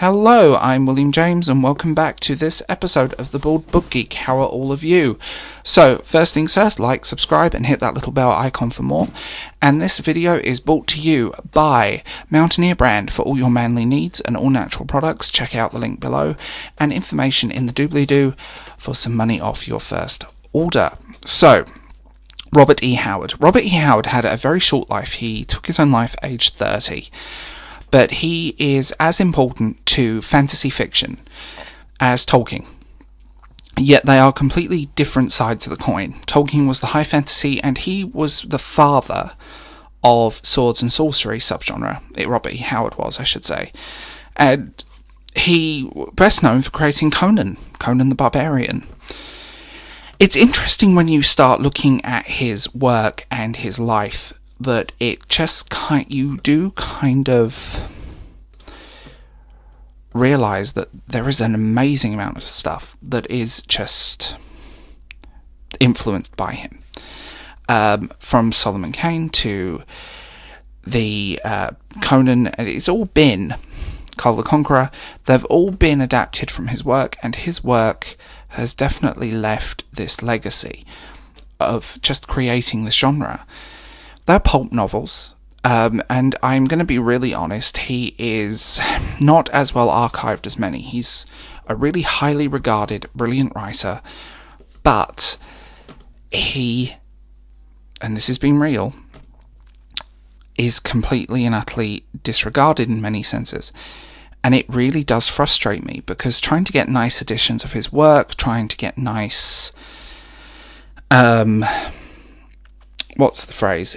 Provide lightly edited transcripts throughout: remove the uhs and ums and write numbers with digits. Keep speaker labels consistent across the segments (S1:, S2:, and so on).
S1: Hello, I'm William James and welcome back to this episode of The Bald Book Geek. How are all of you? So, first things first, like, subscribe and hit that little bell icon for more. And this video is brought to you by Mountaineer Brand for all your manly needs and all natural products. Check out the link below and information in the doobly-doo for some money off your first order. So, Robert E. Howard. Robert E. Howard had a very short life. He took his own life aged 30. But he is as important to fantasy fiction as Tolkien. Yet they are completely different sides of the coin. Tolkien was the high fantasy, and he was the father of swords and sorcery subgenre. Robert E. Howard was, I should say. And he best known for creating Conan the Barbarian. It's interesting when you start looking at his work and his life that it just you do kind of realize that there is an amazing amount of stuff that is just influenced by him. From Solomon Kane to the Conan, it's all been Karl the Conqueror. They've all been adapted from his work, and his work has definitely left this legacy of just creating this genre. They're pulp novels, and I'm going to be really honest, he is not as well archived as many. He's a really highly regarded, brilliant writer, but he, and this has been real, is completely and utterly disregarded in many senses. And it really does frustrate me, because trying to get nice editions of his work, trying to get nice, what's the phrase?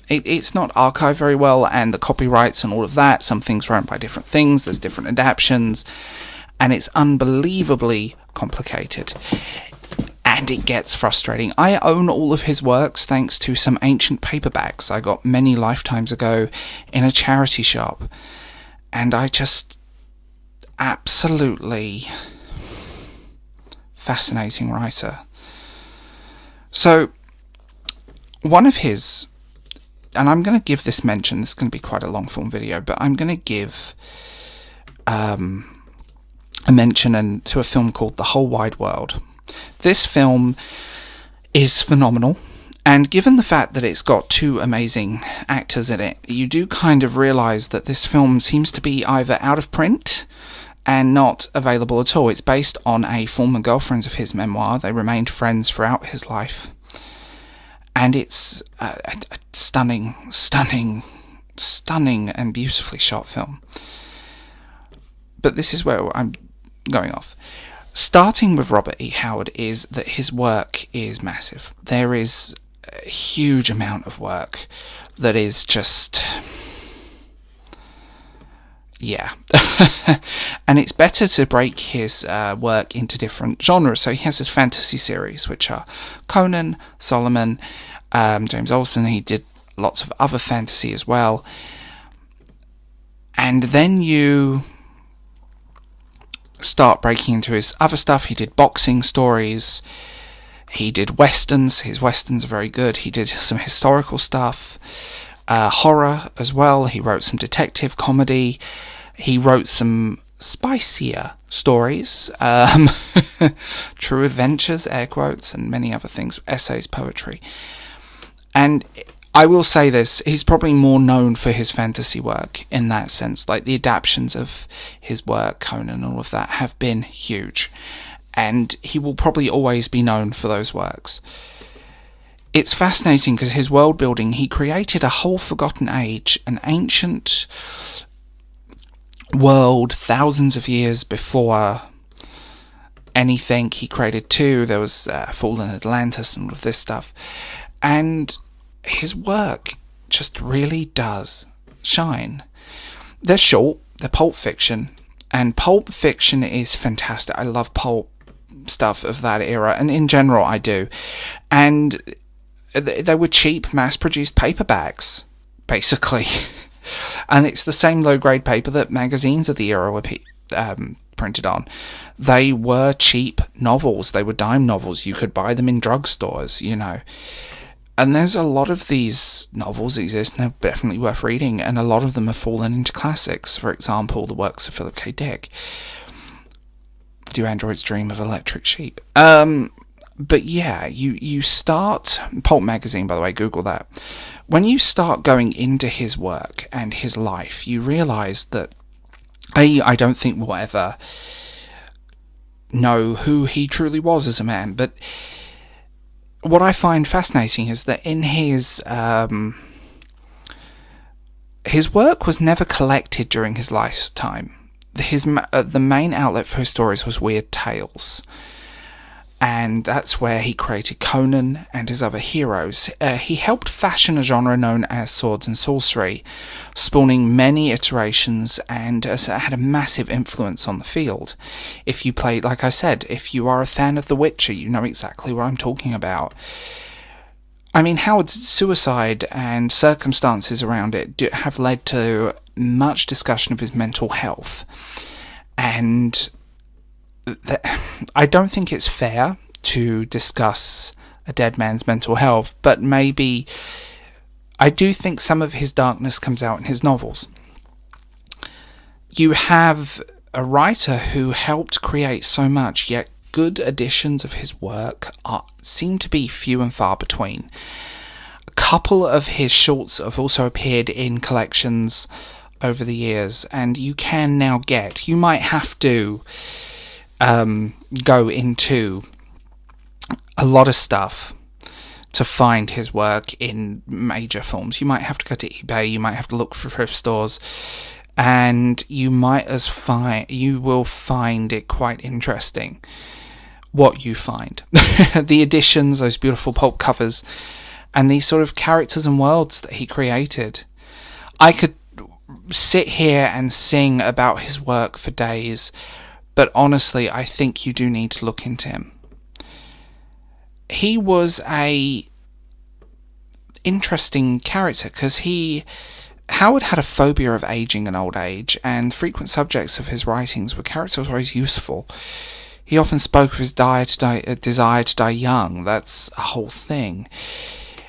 S1: It's not archived very well, and the copyrights and all of that, some things are owned by different things, there's different adaptions, and it's unbelievably complicated. And it gets frustrating. I own all of his works thanks to some ancient paperbacks I got many lifetimes ago in a charity shop. And I just absolutely fascinating writer. So, one of his, and I'm going to give this mention, this is going to be quite a long form video, but I'm going to give a mention to a film called The Whole Wide World. This film is phenomenal, and given the fact that it's got two amazing actors in it, you do kind of realise that this film seems to be either out of print and not available at all. It's based on a former girlfriend of his memoir. They remained friends throughout his life. And it's a stunning and beautifully shot film. But this is where I'm going off. Starting with Robert E. Howard is that his work is massive. There is a huge amount of work that is just... yeah. And it's better to break his work into different genres. So he has his fantasy series, which are Conan, Solomon, James Olsen. He did lots of other fantasy as well. And then you start breaking into his other stuff. He did boxing stories. He did westerns. His westerns are very good. He did some historical stuff. Horror as well. He wrote some detective comedy. He wrote some spicier stories, true adventures, air quotes, and many other things, essays, poetry. And I will say this, he's probably more known for his fantasy work in that sense. Like, the adaptions of his work, Conan and all of that, have been huge. And he will probably always be known for those works. It's fascinating because his world building, he created a whole forgotten age, an ancient world thousands of years before anything. He created two. There was fallen Atlantis and all of this stuff. And his work just really does shine. They're short, they're pulp fiction, and pulp fiction is fantastic. I love pulp stuff of that era, and in general I do. And they were cheap, mass-produced paperbacks, basically. And it's the same low-grade paper that magazines of the era were printed on. They were cheap novels. They were dime novels. You could buy them in drugstores, you know. And there's a lot of these novels exist, and they're definitely worth reading, and a lot of them have fallen into classics. For example, the works of Philip K. Dick. Do androids dream of electric sheep? But yeah, you start... Pulp Magazine, by the way, Google that. When you start going into his work and his life, you realise that, I don't think we'll ever know who he truly was as a man, but what I find fascinating is that in his work was never collected during his lifetime. The main outlet for his stories was weird tales, and that's where he created Conan and his other heroes. He helped fashion a genre known as swords and sorcery, spawning many iterations, and had a massive influence on the field. If you play, like I said, if you are a fan of The Witcher, you know exactly what I'm talking about. I mean, Howard's suicide and circumstances around it have led to much discussion of his mental health, and I don't think it's fair to discuss a dead man's mental health, but maybe I do think some of his darkness comes out in his novels. You have a writer who helped create so much, yet good editions of his work seem to be few and far between. A couple of his shorts have also appeared in collections over the years, and you can now get... You might have to go into a lot of stuff to find his work in major forms. You might have to go to eBay, you might have to look for thrift stores, and you will find it quite interesting what you find. The editions, those beautiful pulp covers, and these sort of characters and worlds that he created. I could sit here and sing about his work for days, but honestly, I think you do need to look into him. He was a interesting character because Howard had a phobia of aging and old age, and frequent subjects of his writings were characters always useful. He often spoke of his desire to die young. That's a whole thing.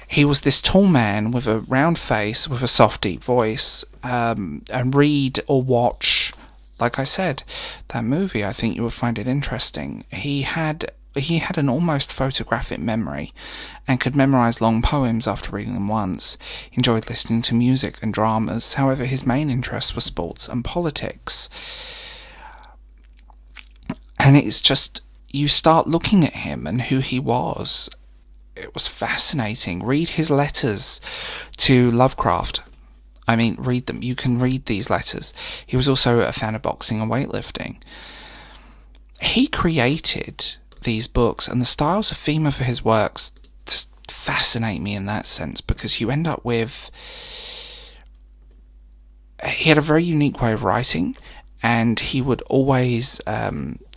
S1: He was this tall man with a round face, with a soft, deep voice, and read or watch, like I said, that movie. I think you would find it interesting. He had an almost photographic memory and could memorize long poems after reading them once. He enjoyed listening to music and dramas. However, his main interests were sports and politics. And it's just, you start looking at him and who he was. It was fascinating. Read his letters to Lovecraft. I mean, read them. You can read these letters. He was also a fan of boxing and weightlifting. He created these books, and the styles of theme for his works just fascinate me in that sense, because you end up with... He had a very unique way of writing, and he would always...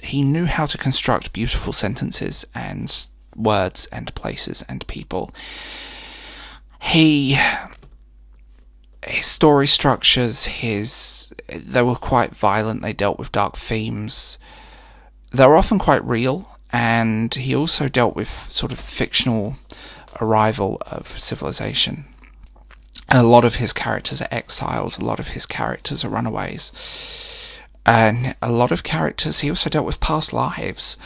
S1: he knew how to construct beautiful sentences and words and places and people. His story structures, they were quite violent, they dealt with dark themes. They were often quite real, and he also dealt with sort of fictional arrival of civilization. A lot of his characters are exiles, a lot of his characters are runaways, and a lot of characters, he also dealt with past lives.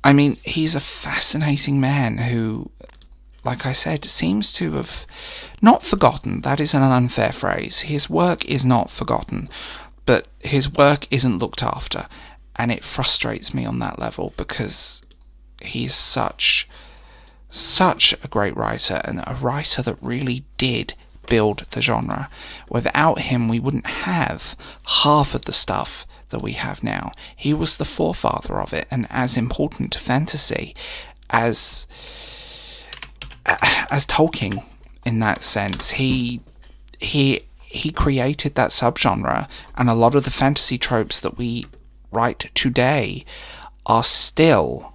S1: I mean, he's a fascinating man who, like I said, seems to have not forgotten. That is an unfair phrase. His work is not forgotten, but his work isn't looked after, and it frustrates me on that level, because he's such a great writer, and a writer that really did build the genre. Without him, we wouldn't have half of the stuff that we have now. He was the forefather of it, and as important to fantasy as Tolkien in that sense. He created that subgenre, and a lot of the fantasy tropes that we write today are still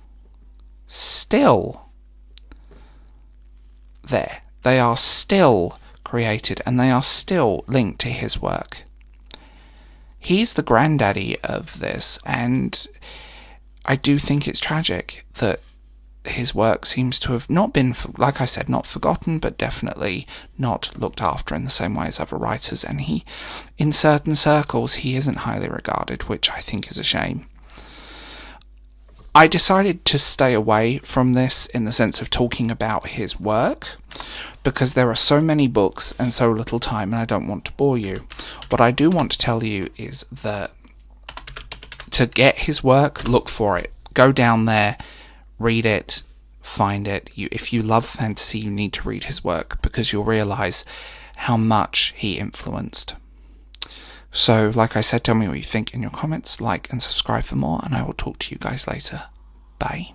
S1: there. They are still created, and they are still linked to his work. He's the granddaddy of this, and I do think it's tragic that his work seems to have not been, like I said, not forgotten, but definitely not looked after in the same way as other writers, and in certain circles, he isn't highly regarded, which I think is a shame. I decided to stay away from this in the sense of talking about his work, because there are so many books and so little time, and I don't want to bore you. What I do want to tell you is that to get his work, look for it. Go down there, read it, find it. If you love fantasy, you need to read his work, because you'll realise how much he influenced. So, like I said, tell me what you think in your comments, like and subscribe for more, and I will talk to you guys later. Bye.